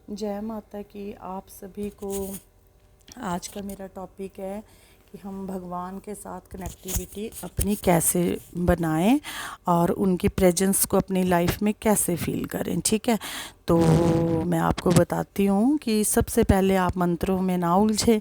जय माता की। आप सभी को आज का मेरा टॉपिक है कि हम भगवान के साथ कनेक्टिविटी अपनी कैसे बनाएं और उनकी प्रेजेंस को अपनी लाइफ में कैसे फील करें। ठीक है, तो मैं आपको बताती हूँ कि सबसे पहले आप मंत्रों में ना उलझे,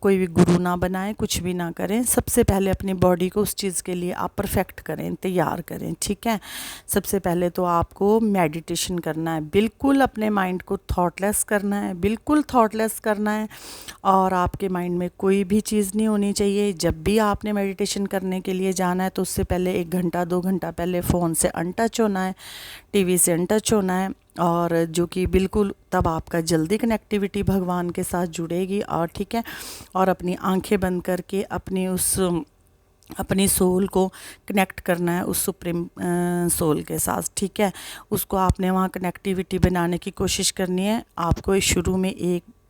कोई भी गुरु ना बनाएं, कुछ भी ना करें। सबसे पहले अपनी बॉडी को उस चीज़ के लिए आप परफेक्ट करें, तैयार करें। ठीक है, सबसे पहले तो आपको मेडिटेशन करना है, बिल्कुल अपने माइंड को थॉटलेस करना है, बिल्कुल थॉटलेस करना है और आपके माइंड में कोई भी चीज़ नहीं होनी चाहिए। जब भी आपने मेडिटेशन करने के लिए जाना है तो उससे पहले 1 घंटा 2 घंटा पहले फ़ोन से अनटच होना है, टीवी से अनटच होना है, और जो कि बिल्कुल तब आपका जल्दी कनेक्टिविटी भगवान के साथ जुड़ेगी। और ठीक है, और अपनी आंखें बंद करके अपनी सोल को कनेक्ट करना है उस सुप्रीम सोल के साथ। ठीक है, उसको आपने वहाँ कनेक्टिविटी बनाने की कोशिश करनी है। आपको शुरू में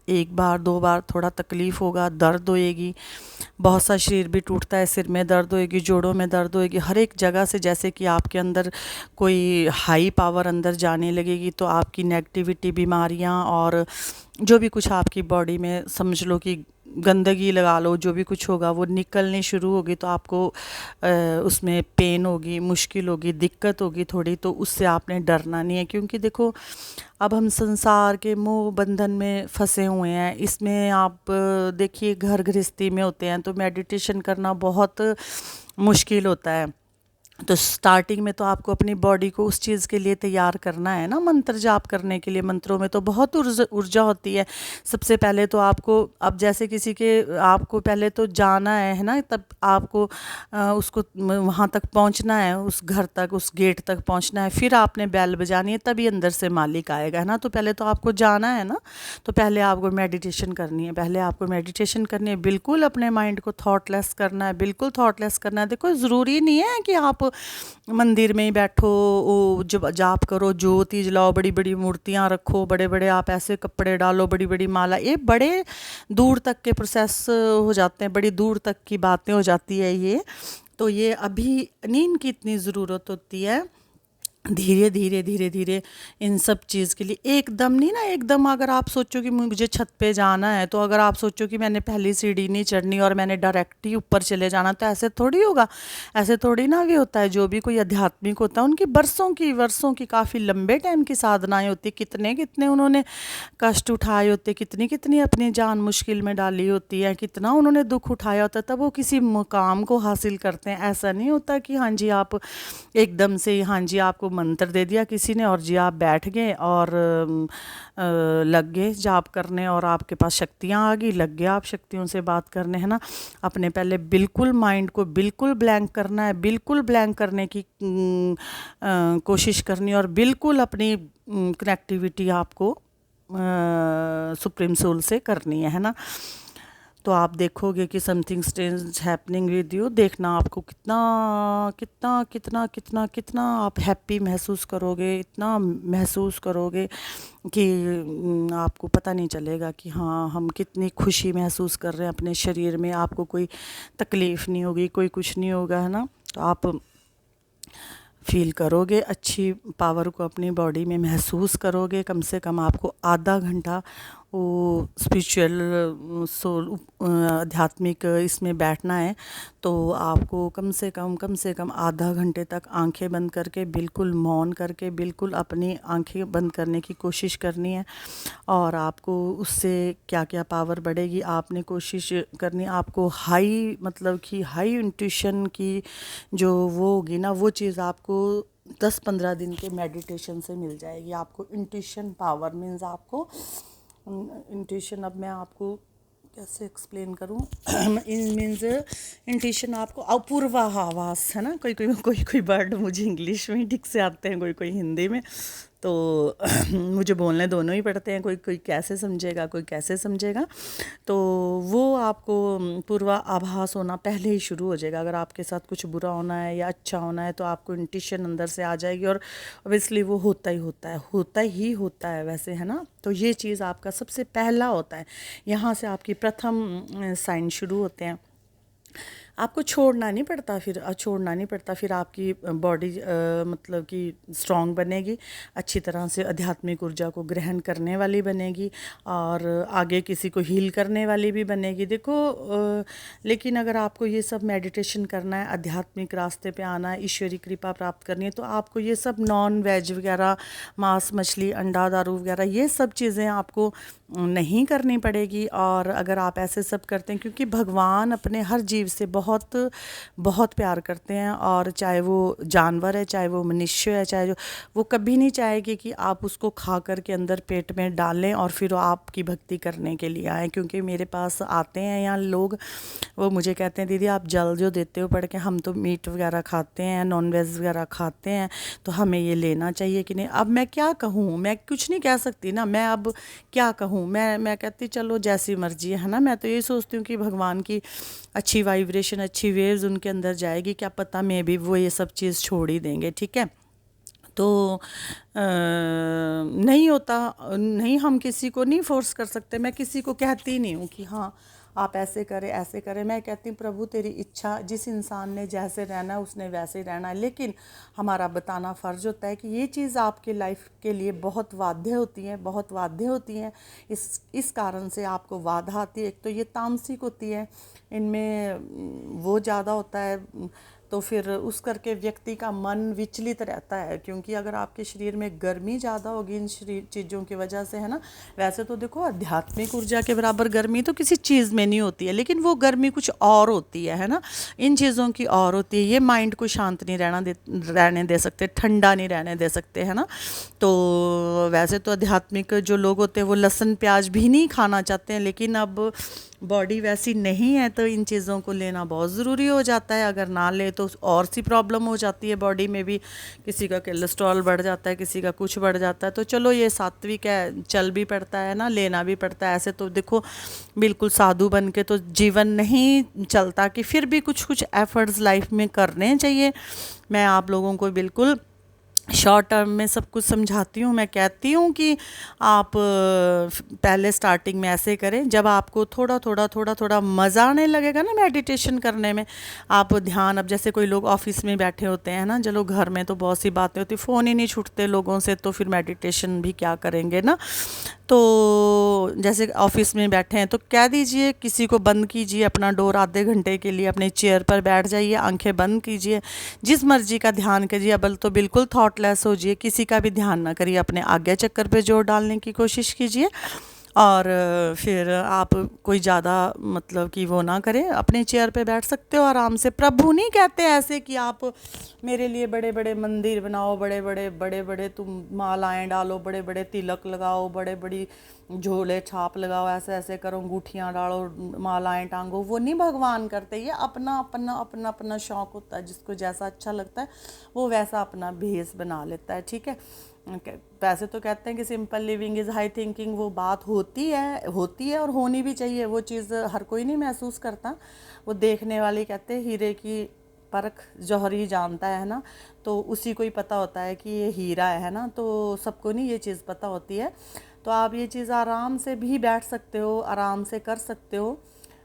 एक बार 2 बार थोड़ा तकलीफ़ होगा, दर्द होएगी, बहुत सा शरीर भी टूटता है, सिर में दर्द होएगी, जोड़ों में दर्द होएगी, हर एक जगह से जैसे कि आपके अंदर कोई हाई पावर अंदर जाने लगेगी। तो आपकी नेगेटिविटी, बीमारियां और जो भी कुछ आपकी बॉडी में समझ लो कि गंदगी लगा लो, जो भी कुछ होगा वो निकलनी शुरू होगी। तो आपको उसमें पेन होगी, मुश्किल होगी, दिक्कत होगी थोड़ी। तो उससे आपने डरना नहीं है, क्योंकि देखो अब हम संसार के मोह बंधन में फंसे हुए हैं। इसमें आप देखिए घर गृहस्थी में होते हैं तो मेडिटेशन करना बहुत मुश्किल होता है। तो स्टार्टिंग में तो आपको अपनी बॉडी को उस चीज़ के लिए तैयार करना है ना, मंत्र जाप करने के लिए। मंत्रों में तो बहुत ऊर्जा होती है। सबसे पहले तो आपको, अब जैसे किसी के, आपको पहले तो जाना है ना, तब आपको उसको वहाँ तक पहुँचना है, उस घर तक, उस गेट तक पहुँचना है, फिर आपने बेल बजानी है, तभी अंदर से मालिक आएगा, है ना। तो पहले तो आपको जाना है ना, तो पहले आपको मेडिटेशन करनी है। पहले आपको मेडिटेशन करनी है, बिल्कुल अपने माइंड को थॉटलेस करना है, बिल्कुल थॉटलेस करना है। देखो ज़रूरी नहीं है कि आप मंदिर में ही बैठो, वो जब जाप करो, ज्योति जलाओ, बड़ी बड़ी मूर्तियाँ रखो, बड़े बड़े आप ऐसे कपड़े डालो, बड़ी बड़ी माला, ये बड़े दूर तक के प्रोसेस हो जाते हैं, बड़ी दूर तक की बातें हो जाती है ये। तो ये अभी नींद की इतनी ज़रूरत होती है। धीरे धीरे धीरे धीरे इन सब चीज़ के लिए एकदम नहीं ना, एकदम अगर आप सोचो कि मुझे छत पे जाना है, तो अगर आप सोचो कि मैंने पहली सीढ़ी नहीं चढ़नी और मैंने डायरेक्ट ही ऊपर चले जाना, तो ऐसे थोड़ी होगा। ऐसे थोड़ी ना भी होता है। जो भी कोई आध्यात्मिक होता है उनकी वर्षों की काफ़ी लंबे टाइम की साधनाएं होती, कितने कितने उन्होंने कष्ट उठाए होते, कितनी कितनी अपनी जान मुश्किल में डाली होती है, कितना उन्होंने दुख उठाया होता है, तब वो किसी मुकाम को हासिल करते हैं। ऐसा नहीं होता कि हाँ जी आप एकदम से, हाँ जी आपको मंत्र दे दिया किसी ने और जी आप बैठ गए और लग गए जाप करने और आपके पास शक्तियाँ आ गई, लग गए आप शक्तियों से बात करने, है ना। अपने पहले बिल्कुल माइंड को बिल्कुल ब्लैंक करना है, बिल्कुल ब्लैंक करने की कोशिश करनी है, और बिल्कुल अपनी कनेक्टिविटी आपको सुप्रीम सोल से करनी है ना। तो आप देखोगे कि something strange happening with you. देखना आपको कितना कितना कितना कितना कितना आप हैप्पी महसूस करोगे, इतना महसूस करोगे कि आपको पता नहीं चलेगा कि हाँ हम कितनी खुशी महसूस कर रहे हैं अपने शरीर में। आपको कोई तकलीफ़ नहीं होगी, कोई कुछ नहीं होगा, है ना। तो आप फील करोगे, अच्छी पावर को अपनी बॉडी में महसूस करोगे। कम से कम आपको आधा घंटा वो स्पिरिचुअल सोल आध्यात्मिक इसमें बैठना है। तो आपको कम से कम आधा घंटे तक आंखें बंद करके, बिल्कुल मौन करके, बिल्कुल अपनी आंखें बंद करने की कोशिश करनी है। और आपको उससे क्या क्या पावर बढ़ेगी, आपने कोशिश करनी, आपको हाई मतलब कि हाई इंट्यूशन की जो वो होगी ना, वो चीज़ आपको 10-15 दिन के मेडिटेशन से मिल जाएगी। आपको इंट्यूशन पावर मीन्स आपको इंट्यूशन, अब मैं आपको कैसे एक्सप्लेन करूँ इन मीन्स इंट्यूशन आपको अपूर्वाभास, है ना। कोई कोई कोई कोई वर्ड मुझे इंग्लिश में ठीक से आते हैं, कोई कोई हिंदी में, तो मुझे बोलने दोनों ही पड़ते हैं। कोई कोई कैसे समझेगा, कोई कैसे समझेगा। तो वो आपको पूर्वा आभास होना पहले ही शुरू हो जाएगा। अगर आपके साथ कुछ बुरा होना है या अच्छा होना है तो आपको इंट्यूशन अंदर से आ जाएगी, और ऑब्वियसली वो होता ही होता है, होता ही होता है वैसे, है ना। तो ये चीज़ आपका सबसे पहला होता है, यहाँ से आपकी प्रथम साइन शुरू होते हैं। आपको छोड़ना नहीं पड़ता, फिर छोड़ना नहीं पड़ता, फिर आपकी बॉडी मतलब कि स्ट्रांग बनेगी, अच्छी तरह से आध्यात्मिक ऊर्जा को ग्रहण करने वाली बनेगी और आगे किसी को हील करने वाली भी बनेगी। देखो लेकिन अगर आपको ये सब मेडिटेशन करना है, आध्यात्मिक रास्ते पे आना है, ईश्वरी कृपा प्राप्त करनी है, तो आपको ये सब नॉन वेज वगैरह, मांस मछली अंडा दारू वगैरह ये सब चीज़ें आपको नहीं करनी पड़ेगी। और अगर आप ऐसे सब करते हैं, क्योंकि भगवान अपने हर जीव से बहुत बहुत प्यार करते हैं, और चाहे वो जानवर है, चाहे वो मनुष्य है, चाहे जो, वो कभी नहीं चाहेगी कि आप उसको खा कर के अंदर पेट में डालें और फिर वो आपकी भक्ति करने के लिए आए। क्योंकि मेरे पास आते हैं यहाँ लोग, वो मुझे कहते हैं दीदी आप जल जो देते हो पढ़ के, हम तो मीट वगैरह खाते हैं, नॉन वेज वगैरह खाते हैं, तो हमें ये लेना चाहिए कि नहीं। अब मैं क्या कहूँ, मैं कुछ नहीं कह सकती ना, मैं अब क्या कहूँ, मैं कहती चलो जैसी मर्जी है ना। मैं तो यही सोचती हूँ कि भगवान की अच्छी वाइब्रेशन, अच्छी वेव्स उनके अंदर जाएगी, क्या पता मैं भी वो ये सब चीज़ छोड़ ही देंगे। ठीक है, तो नहीं होता, नहीं, हम किसी को नहीं फोर्स कर सकते। मैं किसी को कहती नहीं हूँ कि हाँ आप ऐसे करें ऐसे करें। मैं कहती हूँ प्रभु तेरी इच्छा, जिस इंसान ने जैसे रहना है उसने वैसे ही रहना है, लेकिन हमारा बताना फ़र्ज़ होता है कि ये चीज़ आपके लाइफ के लिए बहुत वाध्य होती हैं, बहुत वाध्य होती हैं। इस कारण से आपको बाधा आती है। एक तो ये तामसिक होती है, इनमें वो ज़्यादा होता है, तो फिर उस करके व्यक्ति का मन विचलित रहता है। क्योंकि अगर आपके शरीर में गर्मी ज़्यादा होगी इन शरीर चीज़ों की वजह से, है ना। वैसे तो देखो आध्यात्मिक ऊर्जा के बराबर गर्मी तो किसी चीज़ में नहीं होती है, लेकिन वो गर्मी कुछ और होती है ना, इन चीज़ों की और होती है। ये माइंड को शांत नहीं रहने दे सकते, ठंडा नहीं रहने दे सकते, है ना। तो वैसे तो आध्यात्मिक जो लोग होते हैं वो लहसुन प्याज भी नहीं खाना चाहते हैं, लेकिन अब बॉडी वैसी नहीं है तो इन चीज़ों को लेना बहुत ज़रूरी हो जाता है। अगर ना ले तो और सी प्रॉब्लम हो जाती है बॉडी में भी, किसी का कोलेस्ट्रॉल बढ़ जाता है, किसी का कुछ बढ़ जाता है। तो चलो ये सात्विक है, चल भी पड़ता है ना, लेना भी पड़ता है। ऐसे तो देखो बिल्कुल साधु बन के तो जीवन नहीं चलता, कि फिर भी कुछ कुछ एफर्ट्स लाइफ में करने चाहिए। मैं आप लोगों को बिल्कुल शॉर्ट टर्म में सब कुछ समझाती हूँ। मैं कहती हूँ कि आप पहले स्टार्टिंग में ऐसे करें, जब आपको थोड़ा थोड़ा मज़ा आने लगेगा ना मेडिटेशन करने में, आप ध्यान, अब जैसे कोई लोग ऑफिस में बैठे होते हैं ना, चलो घर में तो बहुत सी बातें होती, फ़ोन ही नहीं छूटते लोगों से, तो फिर मेडिटेशन भी क्या करेंगे ना। तो जैसे ऑफिस में बैठे हैं तो कह दीजिए, किसी को बंद कीजिए अपना डोर, आधे घंटे के लिए अपने चेयर पर बैठ जाइए, आंखें बंद कीजिए, जिस मर्जी का ध्यान कीजिए। अब तो बिल्कुल थॉटलेस हो जाइए, किसी का भी ध्यान ना करिए, अपने आज्ञा चक्कर पे जोर डालने की कोशिश कीजिए। और फिर आप कोई ज़्यादा मतलब कि वो ना करें, अपने चेयर पे बैठ सकते हो आराम से। प्रभु नहीं कहते ऐसे कि आप मेरे लिए बड़े बड़े मंदिर बनाओ, बड़े बड़े तुम मालाएं डालो, बड़े बड़े तिलक लगाओ, बड़े बड़ी झोले छाप लगाओ, ऐसे ऐसे करो, अंगूठियाँ डालो, मालाएं टांगो। वो नहीं भगवान करते। ये अपना अपना अपना अपना शौक़ होता है, जिसको जैसा अच्छा लगता है वो वैसा अपना भेष बना लेता है। ठीक है, वैसे तो कहते हैं कि simple living is high thinking, वो बात होती है और होनी भी चाहिए। वो चीज़ हर कोई नहीं महसूस करता, वो देखने वाले कहते हैं हीरे की परख जौहरी जानता है ना, तो उसी को ही पता होता है कि ये हीरा है ना। तो सबको नहीं ये चीज़ पता होती है। तो आप ये चीज़ आराम से भी बैठ सकते हो, आराम से कर सकते हो,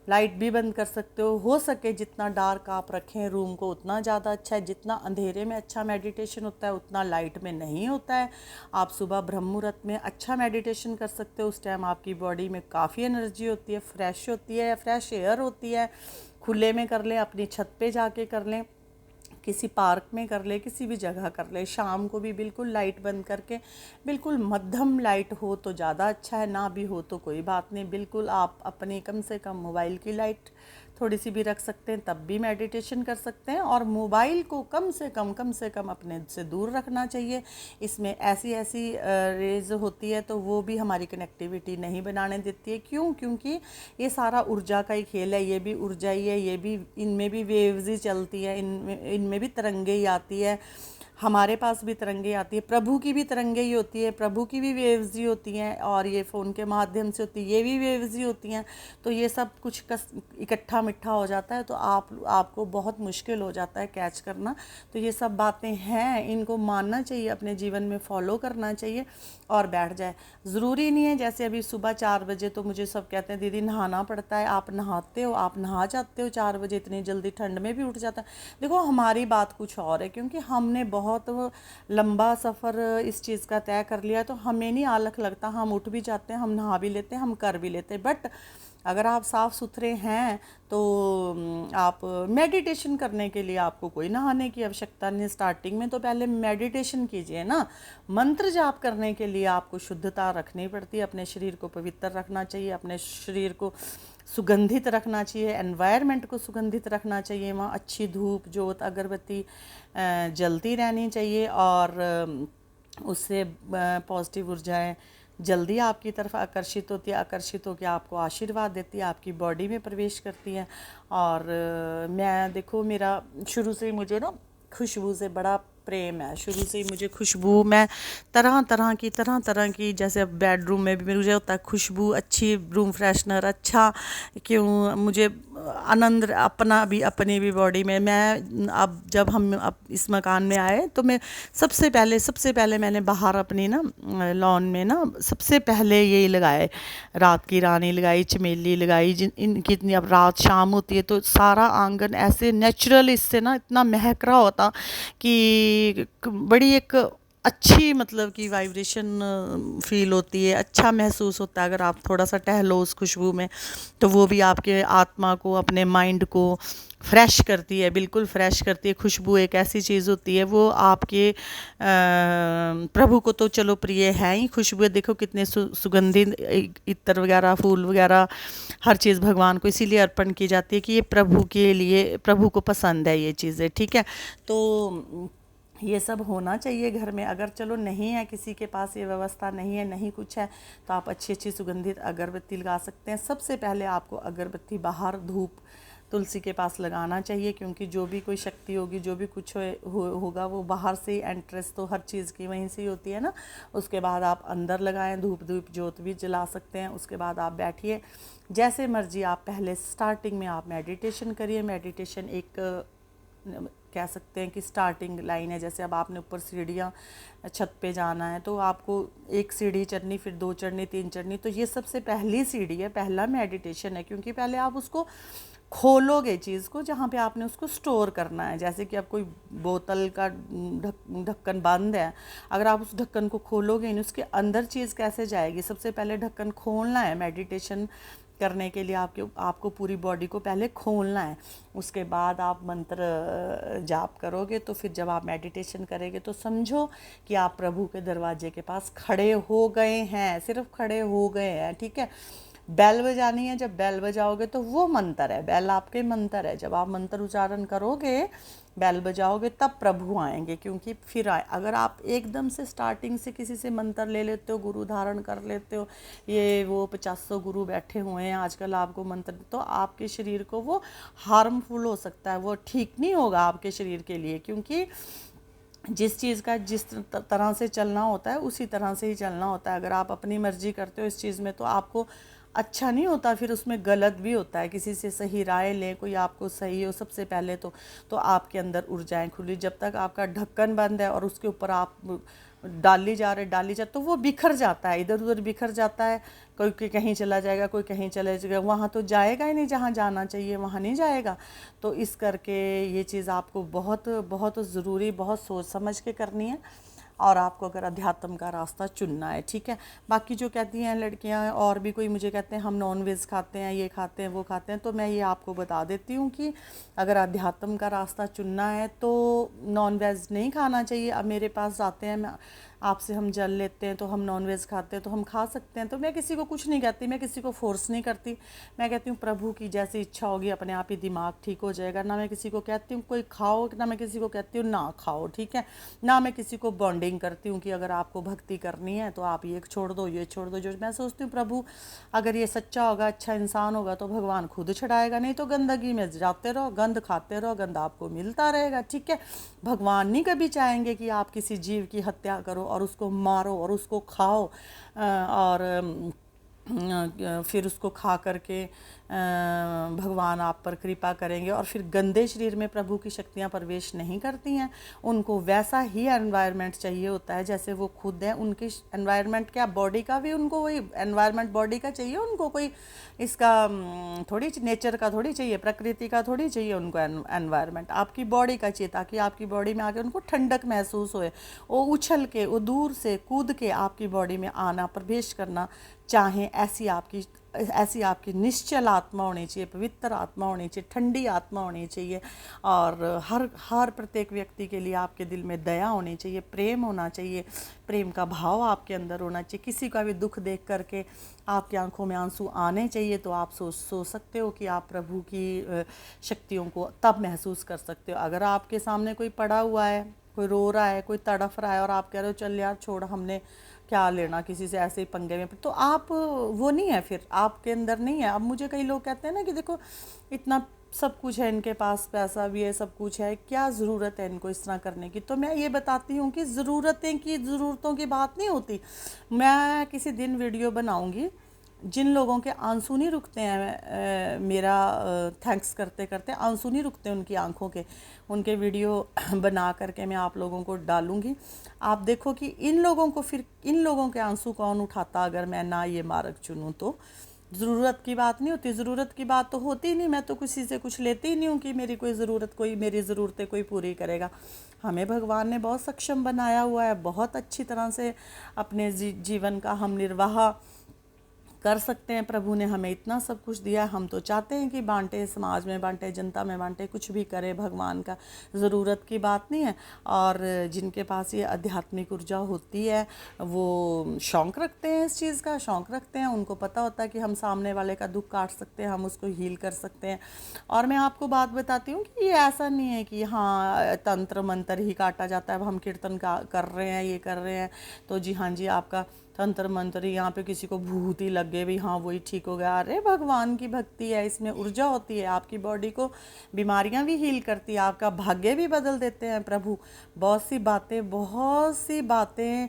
लाइट भी बंद कर सकते हो सके जितना डार्क आप रखें रूम को उतना ज़्यादा अच्छा है। जितना अंधेरे में अच्छा मेडिटेशन होता है उतना लाइट में नहीं होता है। आप सुबह ब्रह्म मुहूर्त में अच्छा मेडिटेशन कर सकते हो, उस टाइम आपकी बॉडी में काफ़ी एनर्जी होती है, फ्रेश होती है, फ्रेश एयर होती है। खुले में कर लें, अपनी छत पे जाके कर लें, किसी पार्क में कर ले, किसी भी जगह कर ले। शाम को भी बिल्कुल लाइट बंद करके, बिल्कुल मध्यम लाइट हो तो ज़्यादा अच्छा है, ना भी हो तो कोई बात नहीं। बिल्कुल आप अपनी कम से कम मोबाइल की लाइट थोड़ी सी भी रख सकते हैं, तब भी मेडिटेशन कर सकते हैं। और मोबाइल को कम से कम अपने से दूर रखना चाहिए। इसमें ऐसी रेज होती है तो वो भी हमारी कनेक्टिविटी नहीं बनाने देती है। क्यों? क्योंकि ये सारा ऊर्जा का ही खेल है, ये भी ऊर्जा ही है, ये भी, इनमें भी वेव्स ही चलती है, इनमें भी तरंगे ही आती है। हमारे पास भी तरंगे आती है, प्रभु की भी तरंगे ही होती है, प्रभु की भी वेव्स ही होती हैं, और ये फ़ोन के माध्यम से होती है, ये भी वेव्स ही होती हैं। तो ये सब कुछ इकट्ठा मिट्ठा हो जाता है, तो आपको बहुत मुश्किल हो जाता है कैच करना। तो ये सब बातें हैं, इनको मानना चाहिए, अपने जीवन में फॉलो करना चाहिए और बैठ जाए। ज़रूरी नहीं है, जैसे अभी सुबह 4 बजे तो मुझे सब कहते हैं दीदी नहाना पड़ता है, आप नहाते हो, आप नहा जाते हो 4 बजे, इतनी जल्दी ठंड में भी उठ जाता है। देखो हमारी बात कुछ और है, क्योंकि हमने बहुत लंबा सफ़र इस चीज़ का तय कर लिया, तो हमें नहीं आलख लगता, हम उठ भी जाते हैं, हम नहा भी लेते हैं, हम कर भी लेते हैं। बट अगर आप साफ़ सुथरे हैं तो आप मेडिटेशन करने के लिए आपको कोई नहाने की आवश्यकता नहीं। स्टार्टिंग में तो पहले मेडिटेशन कीजिए ना। मंत्र जाप करने के लिए आपको शुद्धता रखनी पड़ती है, अपने शरीर को पवित्र रखना चाहिए, अपने शरीर को सुगंधित रखना चाहिए, एनवायरनमेंट को सुगंधित रखना चाहिए, वहाँ अच्छी धूप ज्योत अगरबत्ती जलती रहनी चाहिए, और उससे पॉजिटिव ऊर्जाएं जल्दी आपकी तरफ आकर्षित होती है, आकर्षित होकर आपको आशीर्वाद देती है, आपकी बॉडी में प्रवेश करती है। और मैं देखो, मेरा शुरू से ही मुझे ना खुशबू से बड़ा प्रेम है, शुरू से ही मुझे खुशबू, मैं तरह तरह की जैसे अब बेडरूम में भी मुझे होता है खुशबू अच्छी, रूम फ्रेशनर अच्छा, क्यों मुझे आनंद अपना भी, अपनी भी बॉडी में। मैं अब जब हम अब इस मकान में आए तो मैं सबसे पहले मैंने बाहर अपनी ना लॉन में ना सबसे पहले यही लगाए, रात की रानी लगाई, चमेली लगाई, जिन इनकी इतनी, अब रात शाम होती है तो सारा आंगन ऐसे नेचुरल इससे ना इतना महक रहा होता कि बड़ी एक अच्छी, मतलब कि वाइब्रेशन फील होती है, अच्छा महसूस होता है। अगर आप थोड़ा सा टहलो उस खुशबू में, तो वो भी आपके आत्मा को, अपने माइंड को फ्रेश करती है, बिल्कुल फ्रेश करती है। खुशबू एक ऐसी चीज़ होती है, वो आपके प्रभु को तो चलो प्रिय है ही खुशबू। देखो कितने सुगंधित इत्र वगैरह, फूल वगैरह, हर चीज़ भगवान को इसीलिए अर्पण की जाती है कि ये प्रभु के लिए, प्रभु को पसंद है ये चीज़ें, ठीक है। तो ये सब होना चाहिए घर में। अगर चलो नहीं है, किसी के पास ये व्यवस्था नहीं है, नहीं कुछ है, तो आप अच्छी सुगंधित अगरबत्ती लगा सकते हैं। सबसे पहले आपको अगरबत्ती बाहर धूप तुलसी के पास लगाना चाहिए, क्योंकि जो भी कोई शक्ति होगी, जो भी कुछ होगा वो बाहर से ही, एंट्रेंस तो हर चीज़ की वहीं से ही होती है ना। उसके बाद आप अंदर लगाएं, धूप ज्योत भी जला सकते हैं। उसके बाद आप बैठिए जैसे मर्जी, आप पहले स्टार्टिंग में आप मेडिटेशन करिए। मेडिटेशन एक कह सकते हैं कि स्टार्टिंग लाइन है। जैसे अब आपने ऊपर सीढ़ियाँ, छत पे जाना है, तो आपको एक सीढ़ी चढ़नी, फिर 2 चढ़नी, 3 चढ़नी, तो ये सबसे पहली सीढ़ी है, पहला मेडिटेशन है। क्योंकि पहले आप उसको खोलोगे चीज़ को, जहाँ पे आपने उसको स्टोर करना है। जैसे कि अब कोई बोतल का ढक्कन बंद है, अगर आप उस ढक्कन को खोलोगे नहीं, उसके अंदर चीज़ कैसे जाएगी? सबसे पहले ढक्कन खोलना है। मेडिटेशन करने के लिए आपको पूरी बॉडी को पहले खोलना है। उसके बाद आप मंत्र जाप करोगे, तो फिर जब आप मेडिटेशन करेंगे तो समझो कि आप प्रभु के दरवाजे के पास खड़े हो गए हैं, सिर्फ खड़े हो गए हैं, ठीक है। बेल बजानी है, जब बेल बजाओगे तो वो मंत्र है, बेल आपके मंत्र है। जब आप मंत्र उच्चारण करोगे, बेल बजाओगे, तब प्रभु आएंगे। क्योंकि फिर अगर आप एकदम से स्टार्टिंग से किसी से मंत्र ले लेते हो, गुरु धारण कर लेते हो, ये वो 50 गुरु बैठे हुए हैं आजकल आपको मंत्र, तो आपके शरीर को वो हार्मफुल हो सकता है, वो ठीक नहीं होगा आपके शरीर के लिए। क्योंकि जिस चीज़ का जिस तरह से चलना होता है उसी तरह से ही चलना होता है। अगर आप अपनी मर्जी करते हो इस चीज़ में, तो आपको अच्छा नहीं होता, फिर उसमें गलत भी होता है। किसी से सही राय लें, कोई आपको सही हो, सबसे पहले तो आपके अंदर ऊर्जाएं खुली। जब तक आपका ढक्कन बंद है और उसके ऊपर आप डाली जा तो वो बिखर जाता है, इधर उधर बिखर जाता है। कोई कहीं चला जाएगा, कोई कहीं चला जाएगा, वहाँ तो जाएगा ही नहीं, जहाँ जाना चाहिए वहाँ नहीं जाएगा। तो इस करके ये चीज़ आपको बहुत बहुत ज़रूरी, बहुत सोच समझ के करनी है। और आपको अगर अध्यात्म का रास्ता चुनना है, ठीक है। बाकी जो कहती हैं लड़कियां, और भी कोई मुझे कहते हैं हम नॉन वेज खाते हैं, ये खाते हैं, वो खाते हैं, तो मैं ये आपको बता देती हूँ कि अगर अध्यात्म का रास्ता चुनना है तो नॉन वेज नहीं खाना चाहिए। अब मेरे पास आते हैं, मैं आपसे हम जल लेते हैं तो हम नॉनवेज खाते हैं तो हम खा सकते हैं, तो मैं किसी को कुछ नहीं कहती, मैं किसी को फोर्स नहीं करती। मैं कहती हूँ प्रभु की जैसी इच्छा होगी अपने आप ही दिमाग ठीक हो जाएगा। ना मैं किसी को कहती हूँ कोई खाओ, ना मैं किसी को कहती हूँ ना खाओ, ठीक है। ना मैं किसी को बॉन्डिंग करती हूँ कि अगर आपको भक्ति करनी है तो आप ये छोड़ दो, ये छोड़ दो। जो मैं सोचती हूँ प्रभु अगर ये सच्चा होगा, अच्छा इंसान होगा तो भगवान खुद छड़ाएगा, नहीं तो गंदगी में जाते रहो, गंद खाते रहो, गंद आपको मिलता रहेगा, ठीक है। भगवान नहीं कभी चाहेंगे कि आप किसी जीव की हत्या करो और उसको मारो और उसको खाओ और फिर उसको खा करके भगवान आप पर कृपा करेंगे। और फिर गंदे शरीर में प्रभु की शक्तियाँ प्रवेश नहीं करती हैं। उनको वैसा ही एनवायरनमेंट चाहिए होता है जैसे वो खुद हैं। उनकी एनवायरनमेंट क्या, बॉडी का भी उनको वही एनवायरनमेंट बॉडी का चाहिए उनको, कोई इसका थोड़ी नेचर का थोड़ी चाहिए, प्रकृति का थोड़ी चाहिए उनको एनवायरनमेंट, आपकी बॉडी का चाहिए, ताकि आपकी बॉडी में आके उनको ठंडक महसूस होए, वो उछल के, वो दूर से कूद के आपकी बॉडी में आना, प्रवेश करना चाहें। ऐसी आपकी निश्चल आत्मा होनी चाहिए, पवित्र आत्मा होनी चाहिए, ठंडी आत्मा होनी चाहिए। और हर प्रत्येक व्यक्ति के लिए आपके दिल में दया होनी चाहिए, प्रेम होना चाहिए, प्रेम का भाव आपके अंदर होना चाहिए। किसी का भी दुख देख करके आपकी आंखों में आंसू आने चाहिए, तो आप सोच सकते हो कि आप प्रभु की शक्तियों को तब महसूस कर सकते हो। अगर आपके सामने कोई पड़ा हुआ है, कोई रो रहा है, कोई तड़फ रहा है और आप कह रहे हो चल यार छोड़, हमने क्या लेना किसी से ऐसे ही पंगे में, तो आप वो नहीं है, फिर आपके अंदर नहीं है। अब मुझे कई लोग कहते हैं ना कि देखो इतना सब कुछ है इनके पास, पैसा भी है, सब कुछ है, क्या ज़रूरत है इनको इस तरह करने की। तो मैं ये बताती हूँ कि ज़रूरतों की बात नहीं होती। मैं किसी दिन वीडियो बनाऊँगी, जिन लोगों के आंसू नहीं रुकते हैं, मेरा थैंक्स करते करते आंसू नहीं रुकते उनकी आंखों के, उनके वीडियो बना करके मैं आप लोगों को डालूँगी। आप देखो कि इन लोगों के आंसू कौन उठाता अगर मैं ना ये मार्ग चुनूँ तो। ज़रूरत की बात नहीं होती, ज़रूरत की बात तो होती ही नहीं। मैं तो किसी से कुछ लेती ही नहीं हूँ कि मेरी मेरी ज़रूरतें कोई पूरी करेगा। हमें भगवान ने बहुत सक्षम बनाया हुआ है, बहुत अच्छी तरह से अपने जीवन का हम निर्वाह कर सकते हैं। प्रभु ने हमें इतना सब कुछ दिया, हम तो चाहते हैं कि बांटे, समाज में बांटे, जनता में बांटे, कुछ भी करे, भगवान का ज़रूरत की बात नहीं है। और जिनके पास ये आध्यात्मिक ऊर्जा होती है वो शौक़ रखते हैं, इस चीज़ का शौक़ रखते हैं। उनको पता होता है कि हम सामने वाले का दुख काट सकते हैं, हम उसको हील कर सकते हैं। और मैं आपको बात बताती हूँ कि ये ऐसा नहीं है कि हाँ तंत्र मंत्र ही काटा जाता है। अब हम कीर्तन कर रहे हैं, ये कर रहे हैं तो जी हाँ जी आपका तंत्र मंत्र, यहाँ पे किसी को भूत ही लग गए भी हाँ वही ठीक हो गया। अरे भगवान की भक्ति है, इसमें ऊर्जा होती है, आपकी बॉडी को बीमारियां भी हील करती है, आपका भाग्य भी बदल देते हैं प्रभु। बहुत सी बातें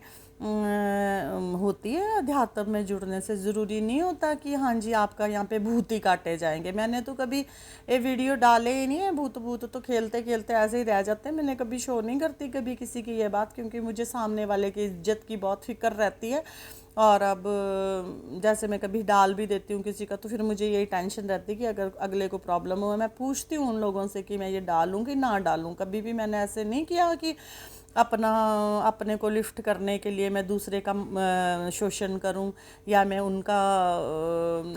होती है अध्यात्म में जुड़ने से। ज़रूरी नहीं होता कि हाँ जी आपका यहाँ पे भूत ही काटे जाएंगे। मैंने तो कभी ये वीडियो डाले ही नहीं है, भूत तो खेलते खेलते ऐसे ही रह जाते हैं। मैंने कभी शो नहीं करती कभी किसी की ये बात, क्योंकि मुझे सामने वाले की इज्जत की बहुत फिक्र रहती है। और अब जैसे मैं कभी डाल भी देती हूँ किसी का तो फिर मुझे यही टेंशन रहती है कि अगर अगले को प्रॉब्लम हो। मैं पूछती हूँ उन लोगों से कि मैं ये डालूँ कि ना डालूँ। कभी भी मैंने ऐसे नहीं किया कि अपने को लिफ्ट करने के लिए मैं दूसरे का शोषण करूं या मैं उनका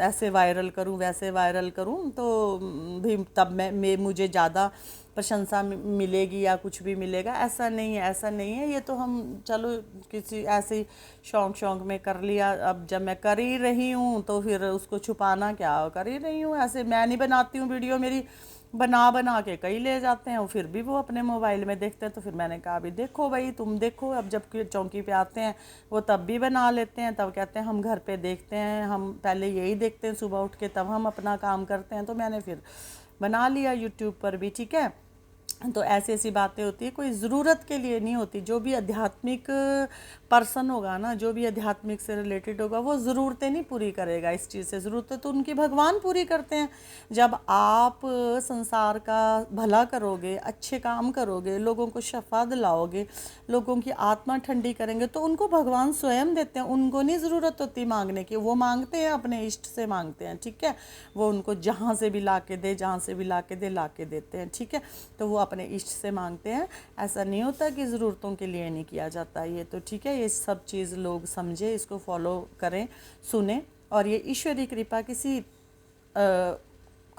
ऐसे वायरल करूं वैसे वायरल करूं तो भी तब मैं मुझे ज़्यादा प्रशंसा मिलेगी या कुछ भी मिलेगा। ऐसा नहीं है। ये तो हम चलो किसी ऐसे शौक में कर लिया। अब जब मैं कर ही रही हूँ तो फिर उसको छुपाना क्या, कर ही रही हूँ। ऐसे मैं नहीं बनाती हूँ वीडियो, मेरी बना के कई ले जाते हैं, फिर भी वो अपने मोबाइल में देखते हैं। तो फिर मैंने कहा अभी देखो भाई तुम देखो। अब जब चौकी पे आते हैं वो तब भी बना लेते हैं, तब कहते हैं हम घर पे देखते हैं, हम पहले यही देखते हैं सुबह उठ के, तब हम अपना काम करते हैं। तो मैंने फिर बना लिया यूट्यूब पर भी, ठीक है। तो ऐसी बातें होती है, कोई ज़रूरत के लिए नहीं होती। जो भी आध्यात्मिक पर्सन होगा ना, जो भी आध्यात्मिक से रिलेटेड होगा, वो ज़रूरतें नहीं पूरी करेगा इस चीज़ से। ज़रूरतें तो उनकी भगवान पूरी करते हैं। जब आप संसार का भला करोगे, अच्छे काम करोगे, लोगों को शफा दिलाओगे, लोगों की आत्मा ठंडी करेंगे, तो उनको भगवान स्वयं देते हैं। उनको नहीं ज़रूरत होती मांगने की, वो मांगते हैं अपने इष्ट से मांगते हैं, ठीक है। वो उनको जहाँ से भी ला के दे, ला के देते हैं, ठीक है। तो वो अपने इष्ट से मांगते हैं। ऐसा नहीं होता कि ज़रूरतों के लिए नहीं किया जाता। ये तो ठीक है, ये सब चीज़ लोग समझे, इसको फॉलो करें, सुने। और ये ईश्वरीय कृपा किसी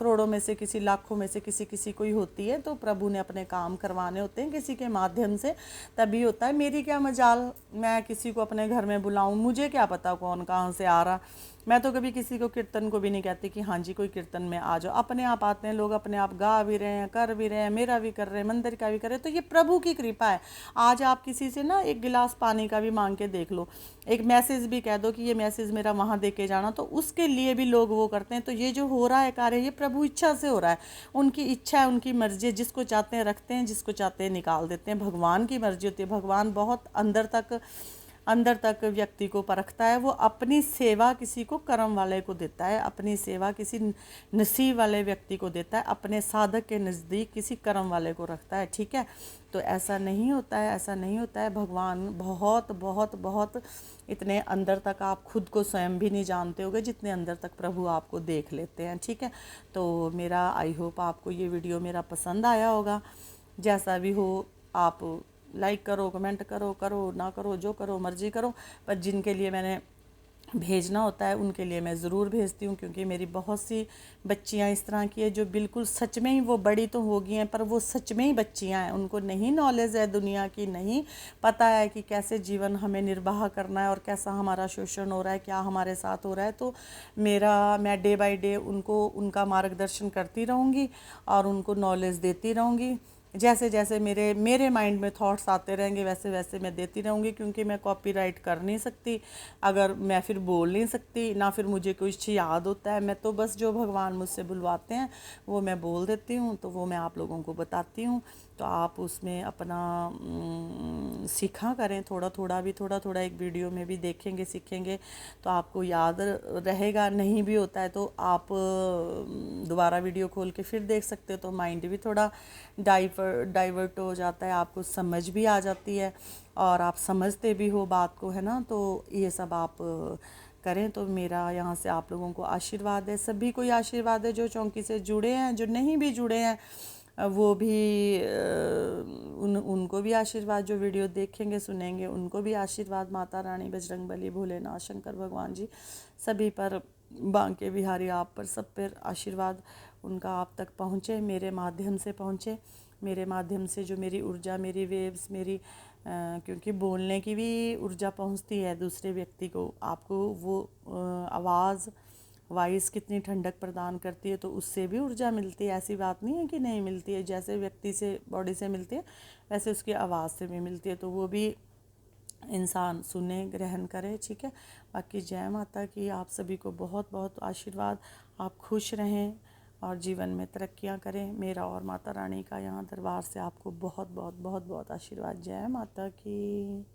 करोड़ों में से किसी लाखों में से किसी किसी को ही होती है, तो प्रभु ने अपने काम करवाने होते हैं किसी के माध्यम से, तभी होता है। मेरी क्या मजाल, मैं किसी को अपने घर में बुलाऊं, मुझे क्या पता कौन कहाँ से आ रहा। मैं तो कभी किसी को कीर्तन को भी नहीं कहती कि हाँ जी कोई कीर्तन में आ जाओ, अपने आप आते हैं लोग, अपने आप गा भी रहे हैं, कर भी रहे हैं, मेरा भी कर रहे हैं, मंदिर का भी कर रहे हैं। तो ये प्रभु की कृपा है। आज आप किसी से ना एक गिलास पानी का भी मांग के देख लो, एक मैसेज भी कह दो कि ये मैसेज मेरा वहाँ दे के जाना, तो उसके लिए भी लोग वो करते हैं। तो ये जो हो रहा है कार्य, ये प्रभु इच्छा से हो रहा है, उनकी इच्छा है, उनकी मर्जी है। जिसको चाहते हैं रखते हैं, जिसको चाहते हैं निकाल देते हैं। भगवान की मर्जी होती है। भगवान बहुत अंदर तक व्यक्ति को परखता है। वो अपनी सेवा किसी को कर्म वाले को देता है, अपनी सेवा किसी नसीब वाले व्यक्ति को देता है, अपने साधक के नज़दीक किसी कर्म वाले को रखता है, ठीक है। तो ऐसा नहीं होता है, ऐसा नहीं होता है। भगवान बहुत बहुत बहुत इतने अंदर तक आप खुद को स्वयं भी नहीं जानते होगे जितने अंदर तक प्रभु आपको देख लेते हैं, ठीक है। तो मेरा आई होप आपको ये वीडियो मेरा पसंद आया होगा। जैसा भी हो, आप लाइक करो, कमेंट करो, करो ना करो, जो करो मर्जी करो, पर जिनके लिए मैंने भेजना होता है उनके लिए मैं ज़रूर भेजती हूँ, क्योंकि मेरी बहुत सी बच्चियाँ इस तरह की है जो बिल्कुल सच में ही, वो बड़ी तो हो गई हैं पर वो सच में ही बच्चियाँ हैं। उनको नहीं नॉलेज है दुनिया की, नहीं पता है कि कैसे जीवन हमें निर्वाह करना है और कैसा हमारा शोषण हो रहा है, क्या हमारे साथ हो रहा है। तो मैं डे बाय डे उनको उनका मार्गदर्शन करती रहूँगी और उनको नॉलेज देती रहूँगी। जैसे जैसे मेरे माइंड में थॉट्स आते रहेंगे वैसे वैसे मैं देती रहूँगी, क्योंकि मैं कॉपीराइट कर नहीं सकती, अगर मैं फिर बोल नहीं सकती ना, फिर मुझे कुछ याद होता है। मैं तो बस जो भगवान मुझसे बुलवाते हैं वो मैं बोल देती हूँ, तो वो मैं आप लोगों को बताती हूँ। तो आप उसमें अपना सीखा करें, थोड़ा थोड़ा एक वीडियो में भी देखेंगे, सीखेंगे तो आपको याद रहेगा। नहीं भी होता है तो आप दोबारा वीडियो खोल के फिर देख सकते हो, तो माइंड भी थोड़ा डाइवर्ट हो जाता है, आपको समझ भी आ जाती है और आप समझते भी हो बात को, है ना। तो ये सब आप करें। तो मेरा यहाँ से आप लोगों को आशीर्वाद है, सभी को आशीर्वाद है, जो चौंकी से जुड़े हैं, जो नहीं भी जुड़े हैं वो भी उनको भी आशीर्वाद, जो वीडियो देखेंगे सुनेंगे उनको भी आशीर्वाद। माता रानी, बजरंगबली, भोलेनाथ, शंकर भगवान जी सभी पर, बांके बिहारी आप पर, सब पर आशीर्वाद उनका आप तक पहुँचे, मेरे माध्यम से पहुँचे। मेरे माध्यम से जो मेरी ऊर्जा, मेरी वेव्स, क्योंकि बोलने की भी ऊर्जा पहुंचती है दूसरे व्यक्ति को। आपको वो आवाज़, वॉइस कितनी ठंडक प्रदान करती है, तो उससे भी ऊर्जा मिलती है। ऐसी बात नहीं है कि नहीं मिलती है, जैसे व्यक्ति से, बॉडी से मिलती है वैसे उसकी आवाज़ से भी मिलती है। तो वो भी इंसान सुने, ग्रहण करे, ठीक है। बाकी जय माता की, आप सभी को बहुत बहुत आशीर्वाद। आप खुश रहें और जीवन में तरक्कियां करें। मेरा और माता रानी का यहाँ दरबार से आपको बहुत बहुत बहुत बहुत आशीर्वाद। जय माता की।